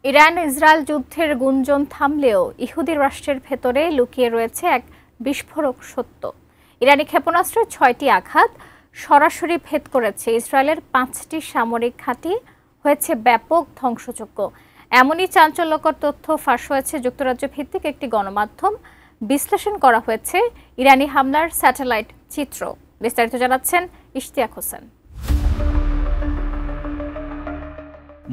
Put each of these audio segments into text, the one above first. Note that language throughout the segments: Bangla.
ইরান ইসরায়েল যুদ্ধের গুঞ্জন থামলেও ইহুদি রাষ্ট্রের ভেতরে লুকিয়ে রয়েছে এক বিস্ফোরক সত্য। ইরানি ক্ষেপণাস্ত্রের ৬টি আঘাত সরাসরি ভেদ করেছে ইসরায়েলের ৫টি সামরিক ঘাঁটি, হয়েছে ব্যাপক ধ্বংসযজ্ঞ। এমনই চাঞ্চল্যকর তথ্য ফাঁস হয়েছে যুক্তরাজ্য ভিত্তিক একটি গণমাধ্যম। বিশ্লেষণ করা হয়েছে ইরানি হামলার স্যাটেলাইট চিত্র। বিস্তারিত জানাচ্ছেন ইশতিয়াক হোসেন।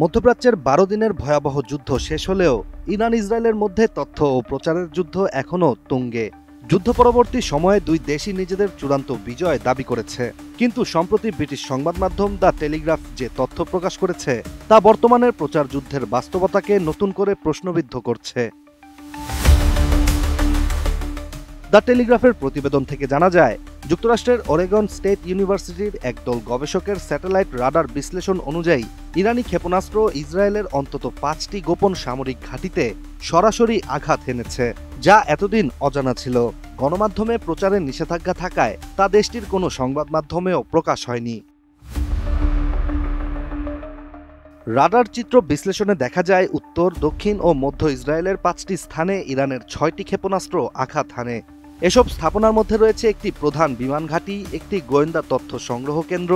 মধ্যপ্রাচ্যের ১২ দিনের ভয়াবহ যুদ্ধ শেষ হলেও ইরান ইসরায়েলের মধ্যে তথ্য ও প্রচারের যুদ্ধ এখনও তুঙ্গে। যুদ্ধ পরবর্তী সময়ে দুই দেশই নিজেদের চূড়ান্ত বিজয় দাবি করেছে, কিন্তু সম্প্রতি ব্রিটিশ সংবাদ মাধ্যম দ্য টেলিগ্রাফ যে তথ্য প্রকাশ করেছে তা বর্তমানের প্রচার যুদ্ধের বাস্তবতাকে নতুন করে প্রশ্নবিদ্ধ করছে। দ্য টেলিগ্রাফের প্রতিবেদন থেকে জানা যায়, যুক্তরাষ্ট্রের ওরেগন স্টেট ইউনিভার্সিটির একদল গবেষকের স্যাটেলাইট রাডার বিশ্লেষণ অনুযায়ী ইরানি ক্ষেপণাস্ত্র ইসরায়েলের অন্তত ৫টি গোপন সামরিক ঘাঁটিতে সরাসরি আঘাত হেনেছে, যা এতদিন অজানা ছিল। গণমাধ্যমে প্রচারের নিষেধাজ্ঞা থাকায় তা দেশটির কোনো সংবাদ মাধ্যমেও প্রকাশ হয়নি। রাডার চিত্র বিশ্লেষণে দেখা যায়, উত্তর, দক্ষিণ ও মধ্য ইসরায়েলের ৫টি স্থানে ইরানের ৬টি ক্ষেপণাস্ত্র আঘাত হানে। এসব স্থাপনার মধ্যে রয়েছে একটি প্রধান বিমান ঘাঁটি, একটি গোয়েন্দা তথ্য সংগ্রহ কেন্দ্র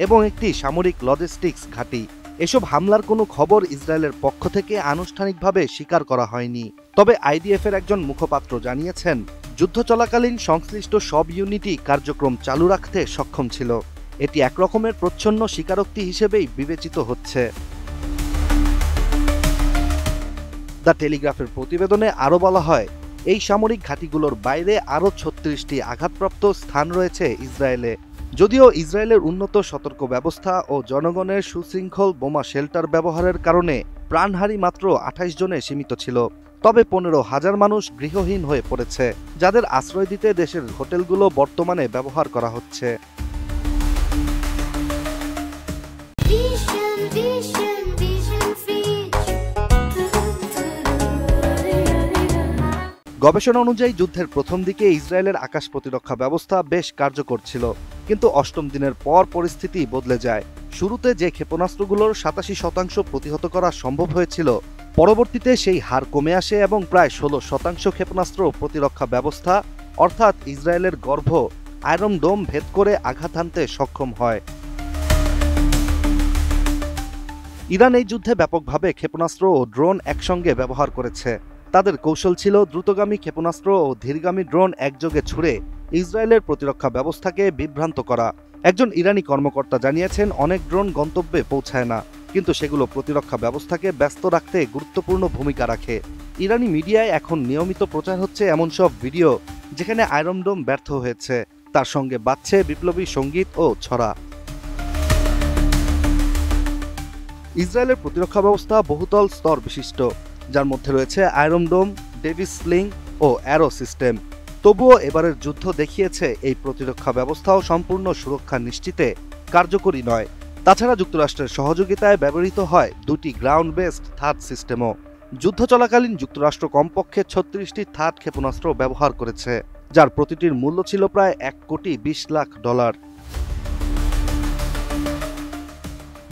এবং একটি সামরিক লজিস্টিক্স ঘাঁটি। এসব হামলার কোনো খবর ইসরায়েলের পক্ষ থেকে আনুষ্ঠানিকভাবে স্বীকার করা হয়নি। তবে আইডিএফের একজন মুখপাত্র জানিয়েছেন, যুদ্ধ চলাকালীন সংশ্লিষ্ট সব ইউনিটই কার্যক্রম চালু রাখতে সক্ষম ছিল। এটি একরকমের প্রচ্ছন্ন স্বীকারোক্তি হিসেবেই বিবেচিত হচ্ছে। দ্য টেলিগ্রাফের প্রতিবেদনে আরও বলা হয়, এই সামরিক ঘাঁটিগুলোর বাইরে আরও ৩৬টি আঘাতপ্রাপ্ত স্থান রয়েছে ইসরায়েলে। যদিও ইসরায়েলের উন্নত সতর্ক ব্যবস্থা ও জনগণের সুশৃঙ্খল বোমা শেল্টার ব্যবহারের কারণে প্রাণহানি মাত্র ২৮ জনে সীমিত ছিল, তবে ১৫,০০০ মানুষ গৃহহীন হয়ে পড়েছে, যাদের আশ্রয় দিতে দেশের হোটেলগুলো বর্তমানে ব্যবহার করা হচ্ছে। গবেষণা অনুযায়ী যুদ্ধের প্রথম দিকে ইসরায়েলের আকাশ প্রতিরক্ষা ব্যবস্থা বেশ কার্যকর ছিল, কিন্তু অষ্টম দিনের পর পরিস্থিতি বদলে যায়। শুরুতে যে ক্ষেপণাস্ত্রগুলোর ৮৭% প্রতিহত করা সম্ভব হয়েছিল, পরবর্তীতে সেই হার কমে আসে এবং প্রায় ১৬% ক্ষেপণাস্ত্র প্রতিরক্ষা ব্যবস্থা, অর্থাৎ ইসরায়েলের গর্ভ আয়রন ডোম ভেদ করে আঘাত হানতে সক্ষম হয়। ইরান এই যুদ্ধে ব্যাপকভাবে ক্ষেপণাস্ত্র ও ড্রোন একসঙ্গে ব্যবহার করেছে। তাদের কৌশল ছিল দ্রুতগামী ক্ষেপণাস্ত্র ও ধীরগামী ড্রোন একযোগে ছুড়ে ইসরায়েলের প্রতিরক্ষা ব্যবস্থাকে বিভ্রান্ত করা। একজন ইরানি কর্মকর্তা জানিয়েছেন, অনেক ড্রোন গন্তব্যে পৌঁছায় না, কিন্তু সেগুলো প্রতিরক্ষা ব্যবস্থাকে ব্যস্ত রাখতে গুরুত্বপূর্ণ ভূমিকা রাখে। ইরানি মিডিয়ায় এখন নিয়মিত প্রচার হচ্ছে এমন সব ভিডিও যেখানে আয়রন ডোম ব্যর্থ হয়েছে, তার সঙ্গে বাজছে বিপ্লবী সঙ্গীত ও ছড়া। ইসরায়েলের প্রতিরক্ষা ব্যবস্থা বহুতল স্তর বিশিষ্ট, যার মধ্যে রয়েছে আয়রন ডোম, ডেভিস স্লিং ও অ্যারো সিস্টেম। তবুও এবারের যুদ্ধ দেখিয়েছে এই প্রতিরক্ষা ব্যবস্থাও সম্পূর্ণ সুরক্ষা নিশ্চিতে কার্যকরী নয়। তাছাড়া যুক্তরাষ্ট্রের সহযোগিতায় ব্যবহৃত হয় দুটি গ্রাউন্ড বেসড থার্ড সিস্টেমও। যুদ্ধ চলাকালীন যুক্তরাষ্ট্র কমপক্ষে ৩৬টি থার্ড ক্ষেপণাস্ত্র ব্যবহার করেছে, যার প্রতিটির মূল্য ছিল প্রায় $১,২০,০০,০০০।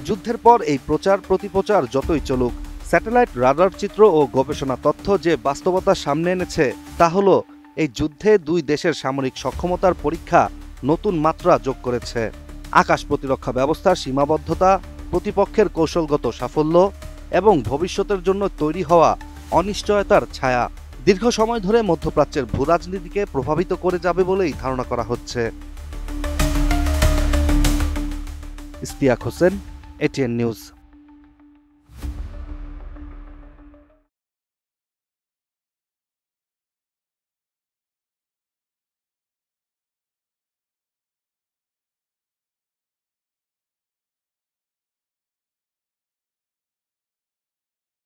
যুদ্ধের পর এই প্রচার প্রতিপ্রচার যতই চলুক, স্যাটেলাইট রাডার চিত্র ও গবেষণা তথ্য যে বাস্তবতা সামনে এনেছে তা হলো, এই যুদ্ধে দুই দেশের সামরিক সক্ষমতার পরীক্ষা নতুন মাত্রা যোগ করেছে। আকাশ প্রতিরক্ষা ব্যবস্থার সীমাবদ্ধতা, প্রতিপক্ষের কৌশলগত সাফল্য এবং ভবিষ্যতের জন্য তৈরি হওয়া অনিশ্চয়তার ছায়া দীর্ঘ সময় ধরে মধ্যপ্রাচ্যের ভূরাজনীতিকে প্রভাবিত করে যাবে বলেই ধারণা করা হচ্ছে। Ishtiaq Hossain, ATN news.